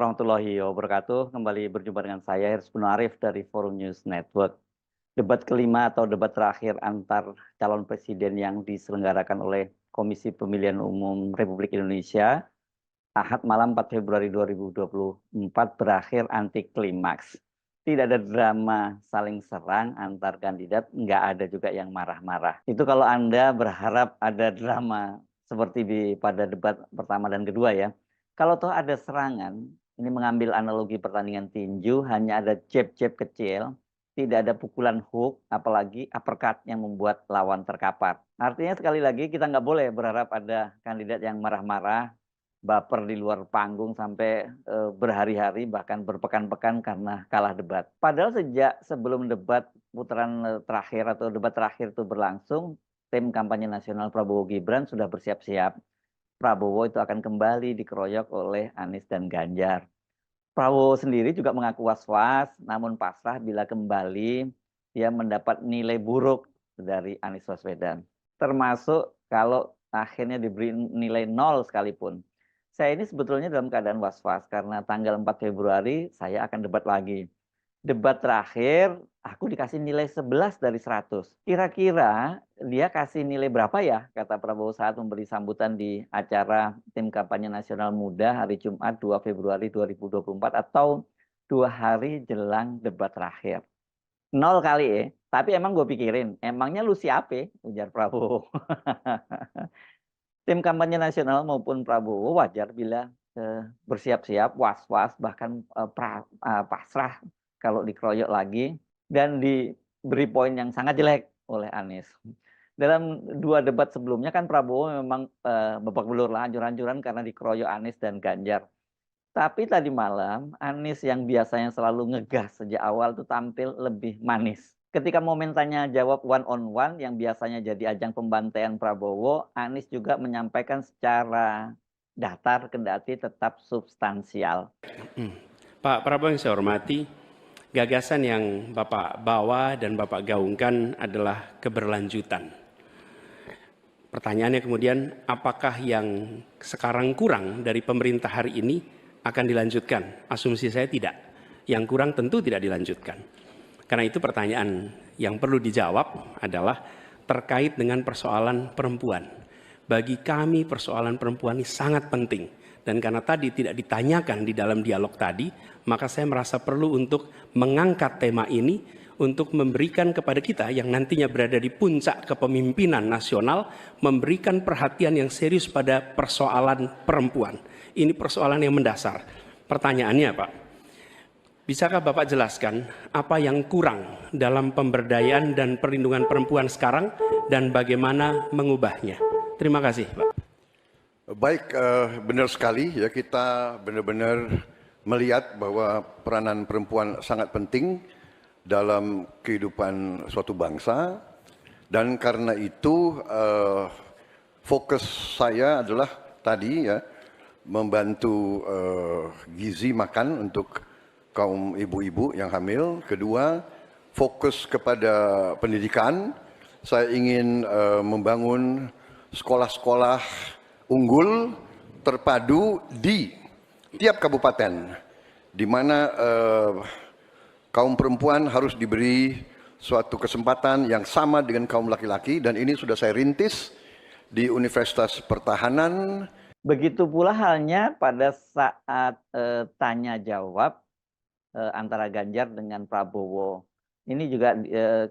warahmatullahi wabarakatuh. Kembali berjumpa dengan saya Hirsbun Arif dari Forum News Network. Debat kelima atau debat terakhir antar calon presiden yang diselenggarakan oleh Komisi Pemilihan Umum Republik Indonesia Ahad malam 4 Februari 2024 berakhir anti klimaks. Tidak ada drama saling serang antar kandidat, nggak ada juga yang marah-marah. Itu kalau Anda berharap ada drama seperti pada debat pertama dan kedua ya. Kalau toh ada serangan, ini mengambil analogi pertandingan tinju, hanya ada jab-jab kecil, tidak ada pukulan hook, apalagi uppercut yang membuat lawan terkapar. Artinya sekali lagi kita nggak boleh berharap ada kandidat yang marah-marah, baper di luar panggung sampai berhari-hari bahkan berpekan-pekan karena kalah debat. Padahal sejak sebelum debat putaran terakhir atau debat terakhir itu berlangsung, tim kampanye nasional Prabowo Gibran sudah bersiap-siap. Prabowo itu akan kembali dikeroyok oleh Anies dan Ganjar. Prabowo sendiri juga mengaku was-was, namun pasrah bila kembali dia mendapat nilai buruk dari Anies Baswedan. Termasuk kalau akhirnya diberi nilai 0 sekalipun. Saya ini sebetulnya dalam keadaan was-was karena tanggal 4 Februari saya akan debat lagi. Debat terakhir aku dikasih nilai 11 dari 100. Kira-kira dia kasih nilai berapa ya, kata Prabowo saat memberi sambutan di acara Tim Kampanye Nasional Muda hari Jumat 2 Februari 2024 atau 2 hari jelang debat terakhir. 0 kali ya, tapi emang gue pikirin, emangnya lu siapa? Ujar Prabowo. Tim kampanye nasional maupun Prabowo wajar bila bersiap-siap, was-was, bahkan pasrah kalau dikeroyok lagi dan diberi poin yang sangat jelek oleh Anies. Dalam 2 debat sebelumnya kan Prabowo memang babak belur lah, hancur-hancuran karena dikeroyok Anies dan Ganjar. Tapi tadi malam Anies yang biasanya selalu ngegas sejak awal itu tampil lebih manis. Ketika momen tanya jawab one on one yang biasanya jadi ajang pembantaian Prabowo, Anies juga menyampaikan secara datar kendati tetap substansial. Pak Prabowo yang saya hormati, gagasan yang Bapak bawa dan Bapak gaungkan adalah keberlanjutan. Pertanyaannya kemudian, apakah yang sekarang kurang dari pemerintah hari ini akan dilanjutkan? Asumsi saya tidak. Yang kurang tentu tidak dilanjutkan. Karena itu pertanyaan yang perlu dijawab adalah terkait dengan persoalan perempuan. Bagi kami persoalan perempuan ini sangat penting. Dan karena tadi tidak ditanyakan di dalam dialog tadi, maka saya merasa perlu untuk mengangkat tema ini untuk memberikan kepada kita yang nantinya berada di puncak kepemimpinan nasional, memberikan perhatian yang serius pada persoalan perempuan. Ini persoalan yang mendasar. Pertanyaannya Pak, bisakah Bapak jelaskan apa yang kurang dalam pemberdayaan dan perlindungan perempuan sekarang dan bagaimana mengubahnya? Terima kasih Pak. Baik, benar sekali ya, kita benar-benar melihat bahwa peranan perempuan sangat penting dalam kehidupan suatu bangsa, dan karena itu fokus saya adalah tadi ya membantu gizi makan untuk kaum ibu-ibu yang hamil. Kedua, fokus kepada pendidikan. Saya ingin membangun sekolah-sekolah unggul terpadu di tiap kabupaten, di mana kaum perempuan harus diberi suatu kesempatan yang sama dengan kaum laki-laki, dan ini sudah saya rintis di Universitas Pertahanan. Begitu pula halnya pada saat tanya jawab antara Ganjar dengan Prabowo. Ini juga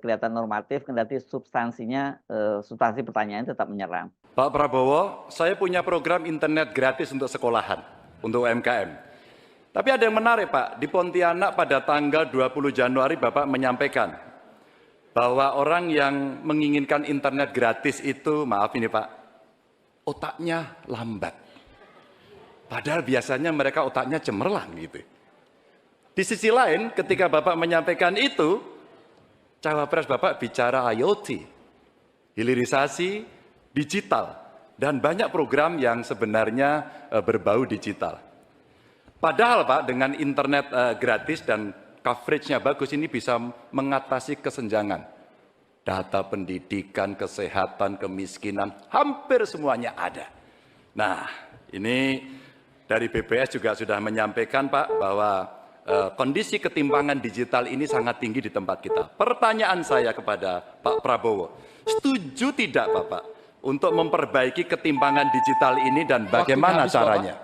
kelihatan normatif, kendati substansinya, substansi pertanyaan tetap menyerang. Pak Prabowo, saya punya program internet gratis untuk sekolahan, untuk UMKM. Tapi ada yang menarik Pak, di Pontianak pada tanggal 20 Januari Bapak menyampaikan bahwa orang yang menginginkan internet gratis itu, maaf ini Pak, otaknya lambat. Padahal biasanya mereka otaknya cemerlang gitu. Di sisi lain, ketika Bapak menyampaikan itu, Cawapres Bapak bicara IoT, hilirisasi digital, dan banyak program yang sebenarnya berbau digital. Padahal Pak, dengan internet gratis dan coveragenya bagus, ini bisa mengatasi kesenjangan. Data pendidikan, kesehatan, kemiskinan, hampir semuanya ada. Nah, ini dari BPS juga sudah menyampaikan Pak bahwa kondisi ketimpangan digital ini sangat tinggi di tempat kita. Pertanyaan saya kepada Pak Prabowo, setuju tidak Bapak untuk memperbaiki ketimpangan digital ini dan bagaimana caranya?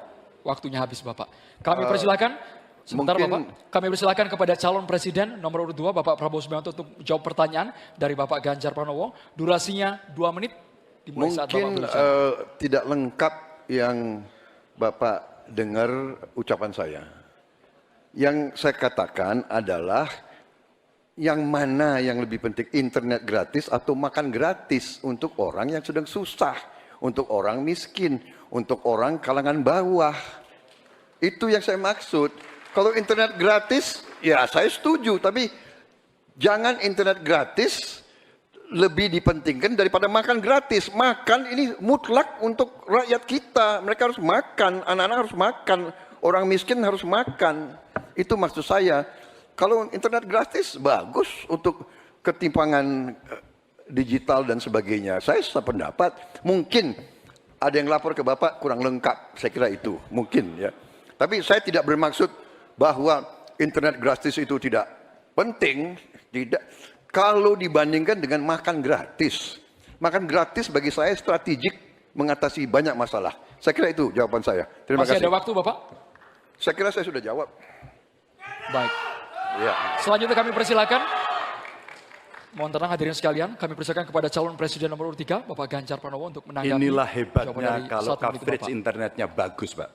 Waktunya habis Bapak. Kami persilakan, sebentar Bapak, kami persilakan kepada calon presiden nomor urut 2 Bapak Prabowo Subianto untuk jawab pertanyaan dari Bapak Ganjar Pranowo. Durasinya 2 menit. Dimulai saat Bapak Mungkin tidak lengkap yang Bapak dengar ucapan saya. Yang saya katakan adalah yang mana yang lebih penting, internet gratis atau makan gratis untuk orang yang sedang susah, untuk orang miskin, untuk orang kalangan bawah. Itu yang saya maksud. Kalau internet gratis, ya saya setuju, tapi jangan internet gratis lebih dipentingkan daripada makan gratis. Makan ini mutlak untuk rakyat kita. Mereka harus makan, anak-anak harus makan, orang miskin harus makan. Itu maksud saya. Kalau internet gratis bagus untuk ketimpangan digital dan sebagainya. Saya sependapat. Mungkin ada yang lapor ke Bapak kurang lengkap. Saya kira itu mungkin ya. Tapi saya tidak bermaksud bahwa internet gratis itu tidak penting. Tidak. Kalau dibandingkan dengan makan gratis. Makan gratis bagi saya strategik mengatasi banyak masalah. Saya kira itu jawaban saya. Terima kasih. Masih ada waktu Bapak? Saya kira saya sudah jawab. Baik. Ya. Selanjutnya kami persilakan. Mohon tenang hadirin sekalian, kami persilakan kepada calon presiden nomor urut 3, Bapak Ganjar Pranowo untuk menanggapi. Inilah jawaban hebatnya dari kalau 1 menit coverage Bapak. internetnya bagus Pak.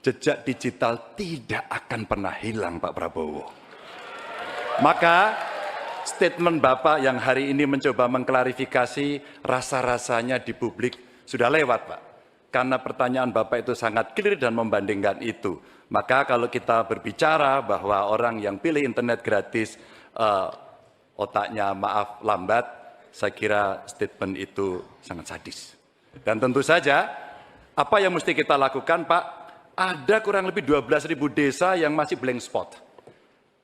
Jejak digital tidak akan pernah hilang Pak Prabowo. Maka statement Bapak yang hari ini mencoba mengklarifikasi rasa-rasanya di publik sudah lewat Pak. Karena pertanyaan Bapak itu sangat clear dan membandingkan itu. Maka kalau kita berbicara bahwa orang yang pilih internet gratis otaknya maaf lambat, saya kira statement itu sangat sadis. Dan tentu saja apa yang mesti kita lakukan Pak, ada kurang lebih 12.000 desa yang masih blank spot.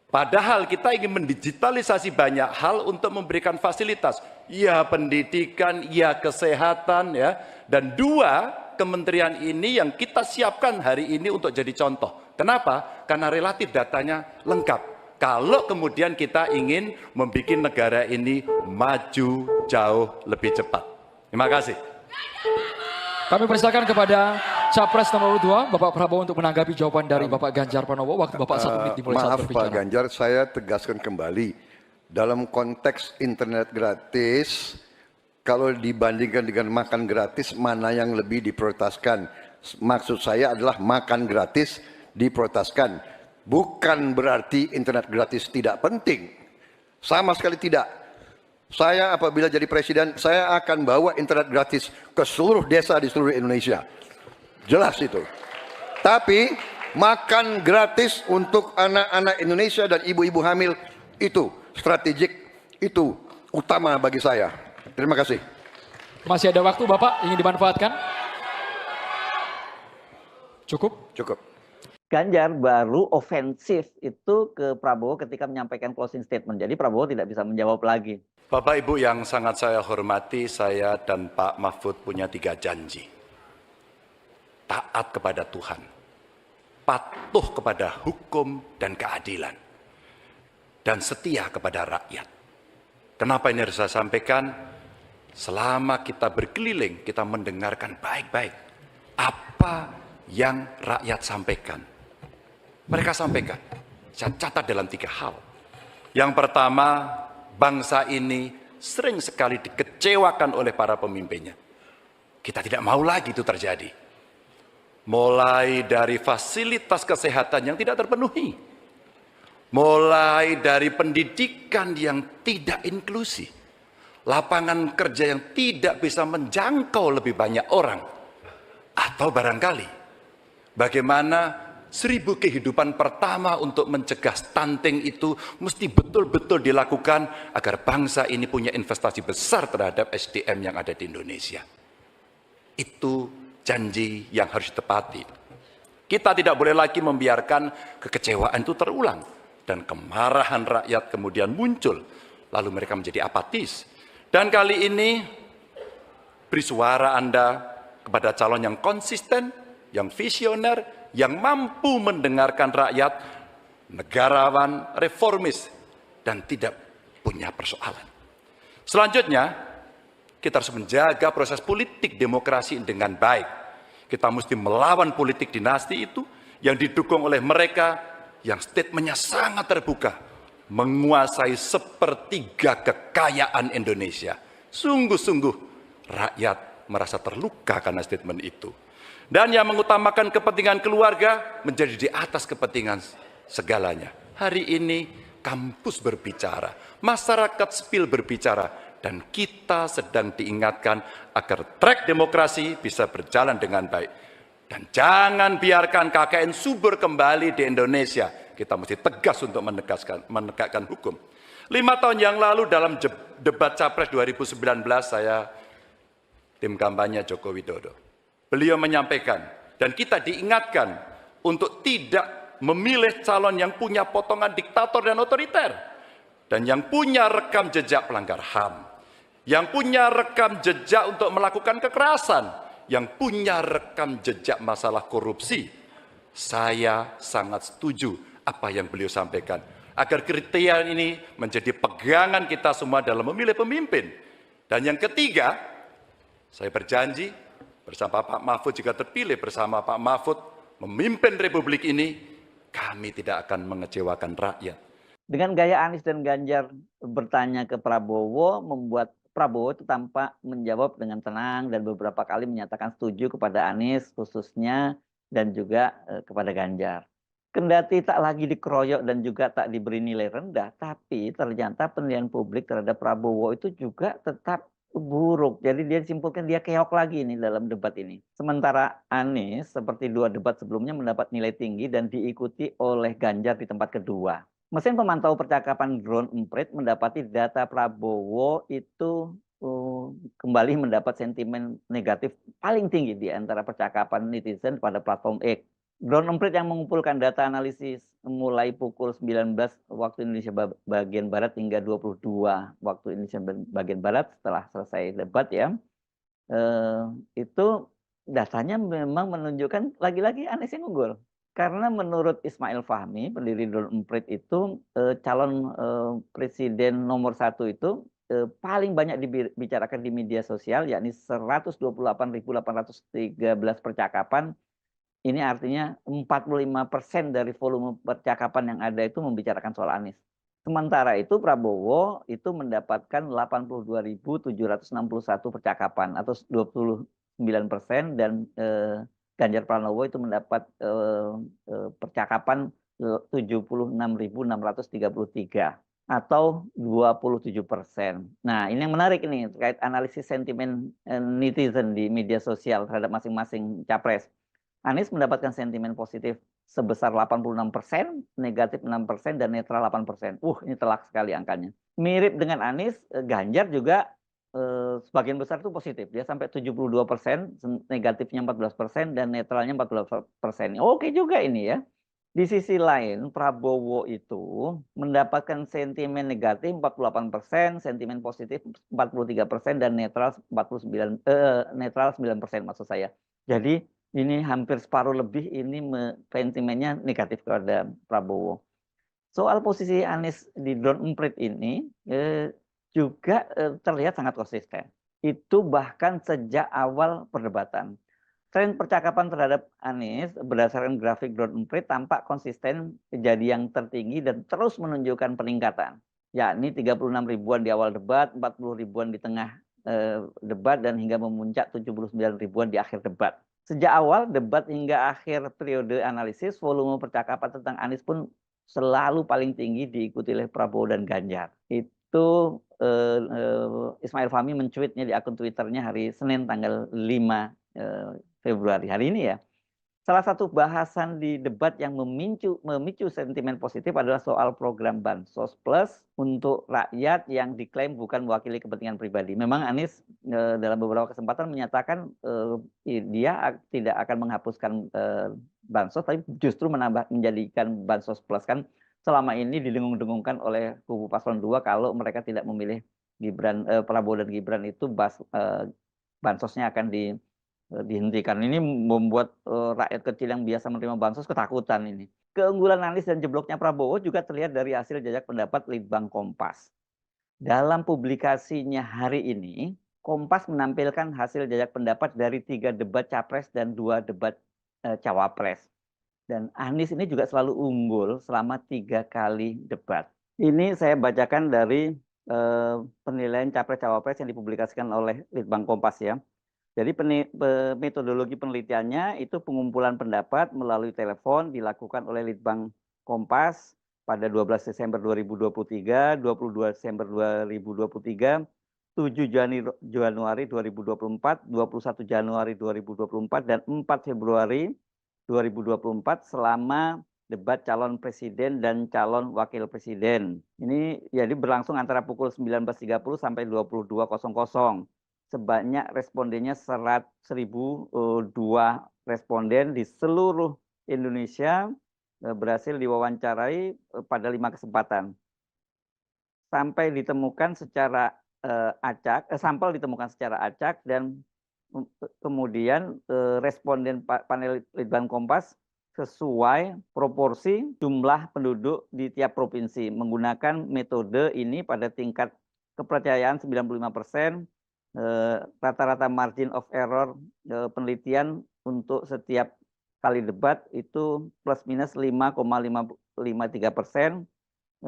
Padahal kita ingin mendigitalisasi banyak hal untuk memberikan fasilitas. Ya pendidikan, ya kesehatan, ya. Dan 2 kementerian ini yang kita siapkan hari ini untuk jadi contoh. Kenapa? Karena relatif datanya lengkap. Kalau kemudian kita ingin membuat negara ini maju jauh lebih cepat. Terima kasih. Kami persilakan kepada Capres nomor 2, Bapak Prabowo untuk menanggapi jawaban dari Bapak Ganjar Pranowo. Waktu Bapak 1 menit dimulai saat Maaf berbicara. Pak Ganjar, saya tegaskan kembali. Dalam konteks internet gratis, kalau dibandingkan dengan makan gratis, mana yang lebih diprioritaskan? Maksud saya adalah makan gratis diprioritaskan. Bukan berarti internet gratis tidak penting. Sama sekali tidak. Saya apabila jadi presiden, saya akan bawa internet gratis ke seluruh desa di seluruh Indonesia. Jelas itu. Tapi makan gratis untuk anak-anak Indonesia dan ibu-ibu hamil itu strategik, itu utama bagi saya. Terima kasih. Masih ada waktu Bapak, ingin dimanfaatkan? Cukup? Cukup. Ganjar baru ofensif itu ke Prabowo ketika menyampaikan closing statement. Jadi Prabowo tidak bisa menjawab lagi. Bapak Ibu yang sangat saya hormati, saya dan Pak Mahfud punya 3 janji. Taat kepada Tuhan, patuh kepada hukum dan keadilan, dan setia kepada rakyat. Kenapa ini harus saya sampaikan? Selama kita berkeliling, kita mendengarkan baik-baik apa yang rakyat sampaikan. Mereka sampaikan, saya catat dalam 3 hal. Yang pertama, bangsa ini sering sekali dikecewakan oleh para pemimpinnya. Kita tidak mau lagi itu terjadi. Mulai dari fasilitas kesehatan yang tidak terpenuhi. Mulai dari pendidikan yang tidak inklusi. Lapangan kerja yang tidak bisa menjangkau lebih banyak orang. Atau barangkali, bagaimana 1000 kehidupan pertama untuk mencegah stunting itu mesti betul-betul dilakukan agar bangsa ini punya investasi besar terhadap SDM yang ada di Indonesia. Itu janji yang harus ditepati. Kita tidak boleh lagi membiarkan kekecewaan itu terulang dan kemarahan rakyat kemudian muncul, lalu mereka menjadi apatis. Dan kali ini beri suara Anda kepada calon yang konsisten, yang visioner, yang mampu mendengarkan rakyat, negarawan, reformis, dan tidak punya persoalan. Selanjutnya, kita harus menjaga proses politik demokrasi dengan baik. Kita mesti melawan politik dinasti itu yang didukung oleh mereka yang statementnya sangat terbuka, menguasai sepertiga kekayaan Indonesia. Sungguh-sungguh rakyat merasa terluka karena statement itu. Dan yang mengutamakan kepentingan keluarga menjadi di atas kepentingan segalanya. Hari ini kampus berbicara, masyarakat sipil berbicara, dan kita sedang diingatkan agar trek demokrasi bisa berjalan dengan baik. Dan jangan biarkan KKN subur kembali di Indonesia. Kita mesti tegas untuk menegakkan hukum. 5 tahun yang lalu dalam debat Capres 2019 saya tim kampanye Joko Widodo. Beliau menyampaikan dan kita diingatkan untuk tidak memilih calon yang punya potongan diktator dan otoriter. Dan yang punya rekam jejak pelanggar HAM. Yang punya rekam jejak untuk melakukan kekerasan. Yang punya rekam jejak masalah korupsi. Saya sangat setuju apa yang beliau sampaikan. Agar kriteria ini menjadi pegangan kita semua dalam memilih pemimpin. Dan yang ketiga, saya berjanji bersama Pak Mahfud jika terpilih bersama Pak Mahfud memimpin Republik ini, kami tidak akan mengecewakan rakyat. Dengan gaya Anies dan Ganjar bertanya ke Prabowo, membuat Prabowo itu tampak menjawab dengan tenang dan beberapa kali menyatakan setuju kepada Anies khususnya dan juga kepada Ganjar. Kendati tak lagi dikeroyok dan juga tak diberi nilai rendah, tapi ternyata penilaian publik terhadap Prabowo itu juga tetap buruk. Jadi dia simpulkan dia keok lagi nih dalam debat ini. Sementara Anies seperti 2 debat sebelumnya mendapat nilai tinggi dan diikuti oleh Ganjar di tempat kedua. Mesin pemantau percakapan Drone Emprit mendapati data Prabowo itu kembali mendapat sentimen negatif paling tinggi di antara percakapan netizen pada platform X. Drone Emprit yang mengumpulkan data analisis mulai pukul 19 waktu Indonesia bagian Barat hingga 22 waktu Indonesia bagian Barat setelah selesai debat ya, itu datanya memang menunjukkan lagi-lagi Anies yang unggul. Karena menurut Ismail Fahmi, pendiri Drone Emprit itu calon presiden nomor 1 itu paling banyak dibicarakan di media sosial, yakni 128.813 percakapan. Ini artinya 45% dari volume percakapan yang ada itu membicarakan soal Anies. Sementara itu Prabowo itu mendapatkan 82.761 percakapan atau 29% dan Ganjar Pranowo itu mendapat percakapan 76.633 atau 27%. Nah, ini yang menarik ini terkait analisis sentimen netizen di media sosial terhadap masing-masing capres. Anies mendapatkan sentimen positif sebesar 86%, negatif 6%, dan netral 8%. Ini telak sekali angkanya. Mirip dengan Anies, Ganjar juga sebagian besar itu positif. Dia sampai 72%, negatifnya 14%, dan netralnya 14%. Oke juga ini ya. Di sisi lain, Prabowo itu mendapatkan sentimen negatif 48%, sentimen positif 43%, dan netral 9% maksud saya. Jadi ini hampir separuh lebih ini sentimennya negatif kepada Prabowo. Soal posisi Anies di Drone Emprit ini juga terlihat sangat konsisten. Itu bahkan sejak awal perdebatan. Tren percakapan terhadap Anies berdasarkan grafik Drone Emprit tampak konsisten jadi yang tertinggi dan terus menunjukkan peningkatan. Yakni 36 ribuan di awal debat, 40 ribuan di tengah debat, dan hingga memuncak 79 ribuan di akhir debat. Sejak awal debat hingga akhir periode analisis, volume percakapan tentang Anies pun selalu paling tinggi diikuti oleh Prabowo dan Ganjar. Itu Ismail Fahmi mencuitnya di akun Twitternya hari Senin tanggal 5 Februari hari ini ya. Salah satu bahasan di debat yang memicu sentimen positif adalah soal program Bansos Plus untuk rakyat yang diklaim bukan mewakili kepentingan pribadi. Memang Anies dalam beberapa kesempatan menyatakan dia tidak akan menghapuskan Bansos, tapi justru menjadikan Bansos Plus. Kan selama ini didengung-dengungkan oleh kubu paslon 2 kalau mereka tidak memilih Prabowo dan Gibran itu Bansosnya akan dihentikan. Ini membuat rakyat kecil yang biasa menerima bansos ketakutan ini. Keunggulan Anies dan jebloknya Prabowo juga terlihat dari hasil jajak pendapat Litbang Kompas. Dalam publikasinya hari ini, Kompas menampilkan hasil jajak pendapat dari 3 debat capres dan 2 debat cawapres. Dan Anies ini juga selalu unggul selama 3 kali debat. Ini saya bacakan dari penilaian capres cawapres yang dipublikasikan oleh Litbang Kompas ya. Jadi metodologi penelitiannya itu pengumpulan pendapat melalui telepon dilakukan oleh Litbang Kompas pada 12 Desember 2023, 22 Desember 2023, 7 Januari 2024, 21 Januari 2024, dan 4 Februari 2024 selama debat calon presiden dan calon wakil presiden. Ini jadi berlangsung antara pukul 19.30 sampai 22.00. Sebanyak respondennya 1.002 responden di seluruh Indonesia berhasil diwawancarai pada 5 kesempatan. Sampai ditemukan secara acak, sampel ditemukan secara acak, dan kemudian responden panel Litbang Kompas sesuai proporsi jumlah penduduk di tiap provinsi. Menggunakan metode ini pada tingkat kepercayaan 95%, rata-rata margin of error penelitian untuk setiap kali debat itu plus minus 5,53%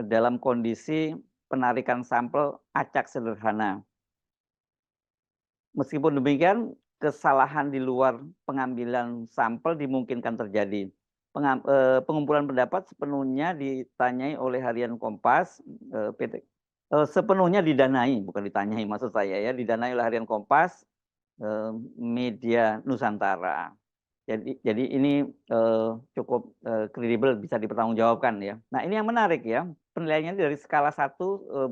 dalam kondisi penarikan sampel acak sederhana. Meskipun demikian, kesalahan di luar pengambilan sampel dimungkinkan terjadi. Pengumpulan pendapat sepenuhnya ditanyai oleh Harian Kompas, sepenuhnya didanai, bukan ditanyai maksud saya ya, didanai oleh Harian Kompas, media Nusantara. Jadi ini cukup kredibel, bisa dipertanggungjawabkan ya. Nah ini yang menarik ya, penilaiannya dari skala 1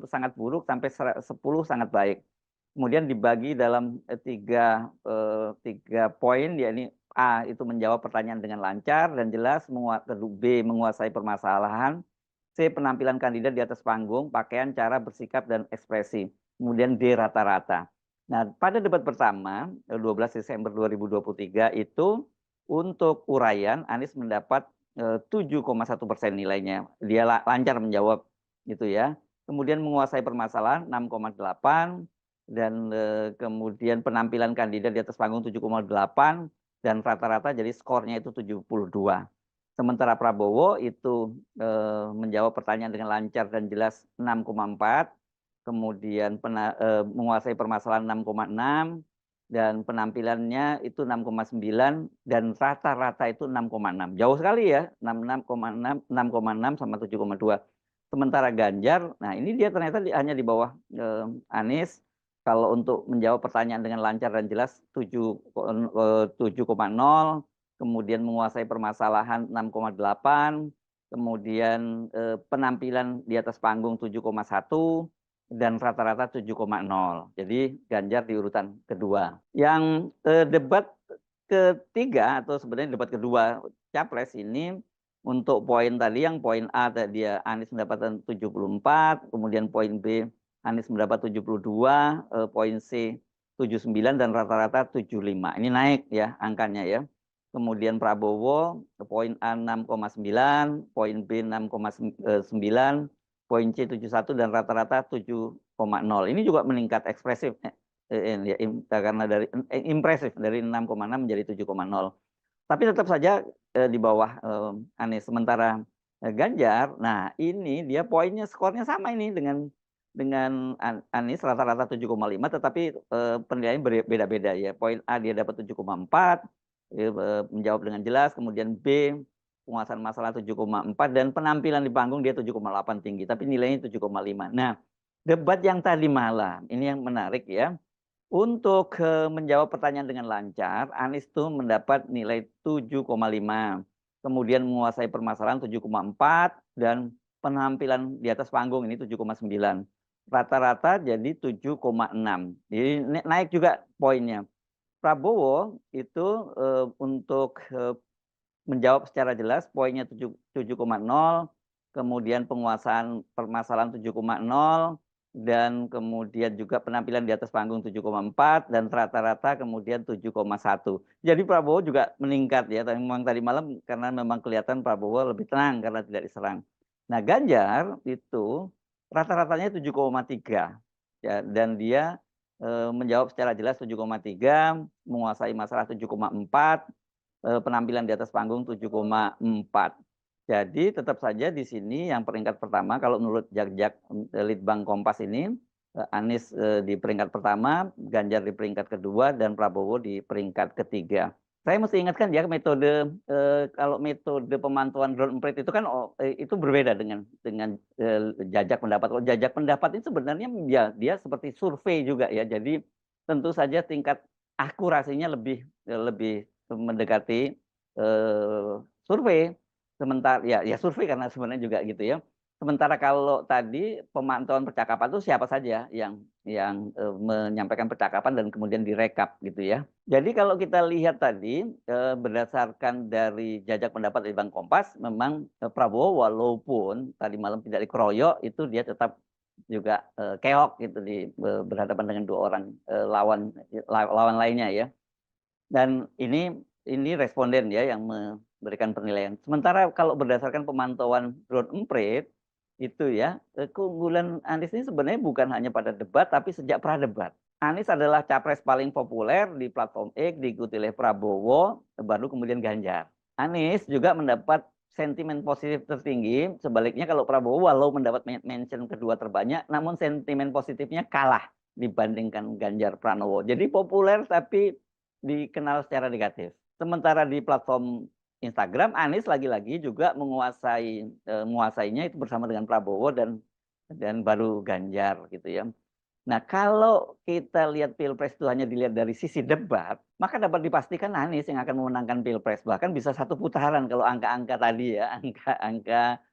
sangat buruk sampai 10 sangat baik. Kemudian dibagi dalam tiga poin, yakni A itu menjawab pertanyaan dengan lancar dan jelas, B menguasai permasalahan, C penampilan kandidat di atas panggung, pakaian, cara bersikap dan ekspresi, kemudian D rata-rata. Nah pada debat pertama 12 Desember 2023 itu untuk uraian Anies mendapat 7,1% nilainya, dia lancar menjawab gitu ya. Kemudian menguasai permasalahan 6,8, dan kemudian penampilan kandidat di atas panggung 7,8, dan rata-rata jadi skornya itu 72. Sementara Prabowo itu menjawab pertanyaan dengan lancar dan jelas 6,4, kemudian menguasai permasalahan 6,6, dan penampilannya itu 6,9, dan rata-rata itu 6,6. Jauh sekali ya, 6,6 sama 7,2. Sementara Ganjar, nah ini dia ternyata hanya di bawah Anies. Kalau untuk menjawab pertanyaan dengan lancar dan jelas 7,0, kemudian menguasai permasalahan 6,8, kemudian penampilan di atas panggung 7,1, dan rata-rata 7,0. Jadi Ganjar di urutan kedua. Yang debat ketiga atau sebenarnya debat kedua capres ini, untuk poin tadi, yang poin A tadi dia Anies mendapatkan 74, kemudian poin B Anies mendapat 72, poin C 79, dan rata-rata 75. Ini naik ya angkanya ya. Kemudian Prabowo poin A 6,9, poin B 6,9, poin C 71, dan rata-rata 7,0. Ini juga meningkat ekspresif karena dari impresif dari 6,6 menjadi 7,0. Tapi tetap saja di bawah Anies. Sementara Ganjar, nah ini dia poinnya, skornya sama ini dengan Anies, rata-rata 7,5, tetapi penilaiannya beda-beda ya. Poin A dia dapat 7,4, menjawab dengan jelas, kemudian B penguasaan masalah 7,4, dan penampilan di panggung dia 7,8 tinggi, tapi nilainya 7,5. Nah, debat yang tadi malam ini yang menarik ya. Untuk menjawab pertanyaan dengan lancar, Anies itu mendapat nilai 7,5, kemudian menguasai permasalahan 7,4, dan penampilan di atas panggung ini 7,9. Rata-rata jadi 7,6. Jadi naik juga poinnya. Prabowo itu untuk menjawab secara jelas poinnya 7,0, kemudian penguasaan permasalahan 7,0, dan kemudian juga penampilan di atas panggung 7,4 dan rata-rata kemudian 7,1. Jadi Prabowo juga meningkat ya, tapi memang tadi malam karena memang kelihatan Prabowo lebih tenang karena tidak diserang. Nah Ganjar itu rata-ratanya 7,3 ya, dan dia menjawab secara jelas 7,3, menguasai masalah 7,4, penampilan di atas panggung 7,4. Jadi tetap saja di sini yang peringkat pertama kalau menurut Jak-Jak Litbang Kompas ini, Anies di peringkat pertama, Ganjar di peringkat kedua, dan Prabowo di peringkat ketiga. Saya mesti ingatkan ya metode kalau metode pemantauan drone emprit itu kan itu berbeda dengan jajak pendapat. Kalau jajak pendapat itu sebenarnya dia seperti survei juga ya. Jadi tentu saja tingkat akurasinya lebih mendekati survei. Sementara ya survei karena sebenarnya juga gitu ya. Sementara kalau tadi pemantauan percakapan itu siapa saja yang menyampaikan percakapan dan kemudian direkap gitu ya. Jadi kalau kita lihat tadi berdasarkan dari jajak pendapat dari Bank Kompas, memang Prabowo walaupun tadi malam tidak dikeroyok itu dia tetap juga keok gitu berhadapan dengan dua orang lawan lainnya ya. Dan ini responden ya yang memberikan penilaian. Sementara kalau berdasarkan pemantauan drone emprit itu ya keunggulan Anies ini sebenarnya bukan hanya pada debat tapi sejak pradebat. Anies adalah capres paling populer di platform X, diikuti oleh Prabowo, baru kemudian Ganjar. Anies juga mendapat sentimen positif tertinggi. Sebaliknya kalau Prabowo walau mendapat mention kedua terbanyak, namun sentimen positifnya kalah dibandingkan Ganjar Pranowo. Jadi populer tapi dikenal secara negatif. Sementara di platform Instagram, Anies lagi-lagi juga menguasainya itu bersama dengan Prabowo dan baru Ganjar gitu ya. Nah kalau kita lihat Pilpres itu hanya dilihat dari sisi debat, maka dapat dipastikan Anies yang akan memenangkan Pilpres. Bahkan bisa satu putaran kalau angka-angka tadi ya, angka-angka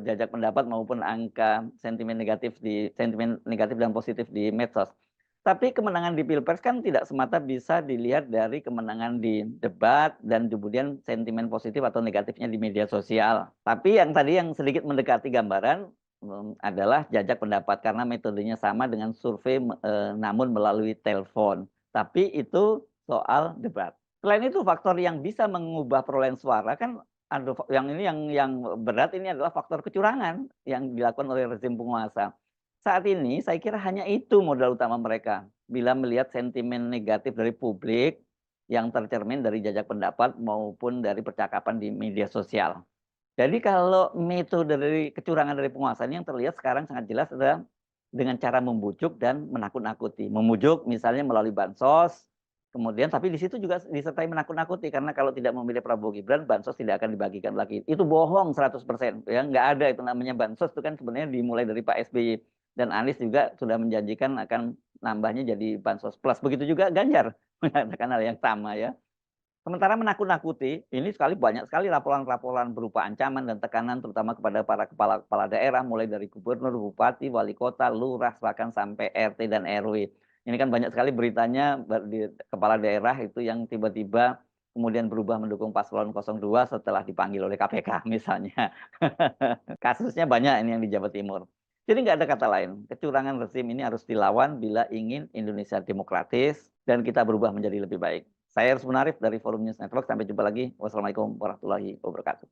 jajak pendapat maupun angka sentimen negatif dan positif di medsos. Tapi kemenangan di Pilpres kan tidak semata bisa dilihat dari kemenangan di debat dan kemudian sentimen positif atau negatifnya di media sosial. Tapi yang tadi yang sedikit mendekati gambaran adalah jajak pendapat karena metodenya sama dengan survei namun melalui telepon. Tapi itu soal debat. Selain itu faktor yang bisa mengubah perolehan suara kan yang berat ini adalah faktor kecurangan yang dilakukan oleh rezim penguasa. Saat ini saya kira hanya itu modal utama mereka. Bila melihat sentimen negatif dari publik yang tercermin dari jajak pendapat maupun dari percakapan di media sosial. Jadi kalau metode dari kecurangan dari penguasa ini yang terlihat sekarang sangat jelas adalah dengan cara membujuk dan menakut-nakuti. Membujuk misalnya melalui bansos, kemudian tapi di situ juga disertai menakut-nakuti karena kalau tidak memilih Prabowo Gibran, bansos tidak akan dibagikan lagi. Itu bohong 100%. Ya, nggak ada itu namanya bansos, itu kan sebenarnya dimulai dari Pak SBY. Dan Anies juga sudah menjanjikan akan nambahnya jadi bansos plus. Begitu juga Ganjar mengatakan hal yang sama ya. Sementara menakut-nakuti, ini banyak sekali laporan-laporan berupa ancaman dan tekanan terutama kepada para kepala daerah mulai dari gubernur, bupati, wali kota, lurah, bahkan sampai RT dan RW. Ini kan banyak sekali beritanya di kepala daerah itu yang tiba-tiba kemudian berubah mendukung paslon 02 setelah dipanggil oleh KPK misalnya. Kasusnya banyak ini yang di Jawa Timur. Jadi nggak ada kata lain, kecurangan rezim ini harus dilawan bila ingin Indonesia demokratis dan kita berubah menjadi lebih baik. Saya Ersbun Arif dari Forum News Network. Sampai jumpa lagi. Wassalamualaikum warahmatullahi wabarakatuh.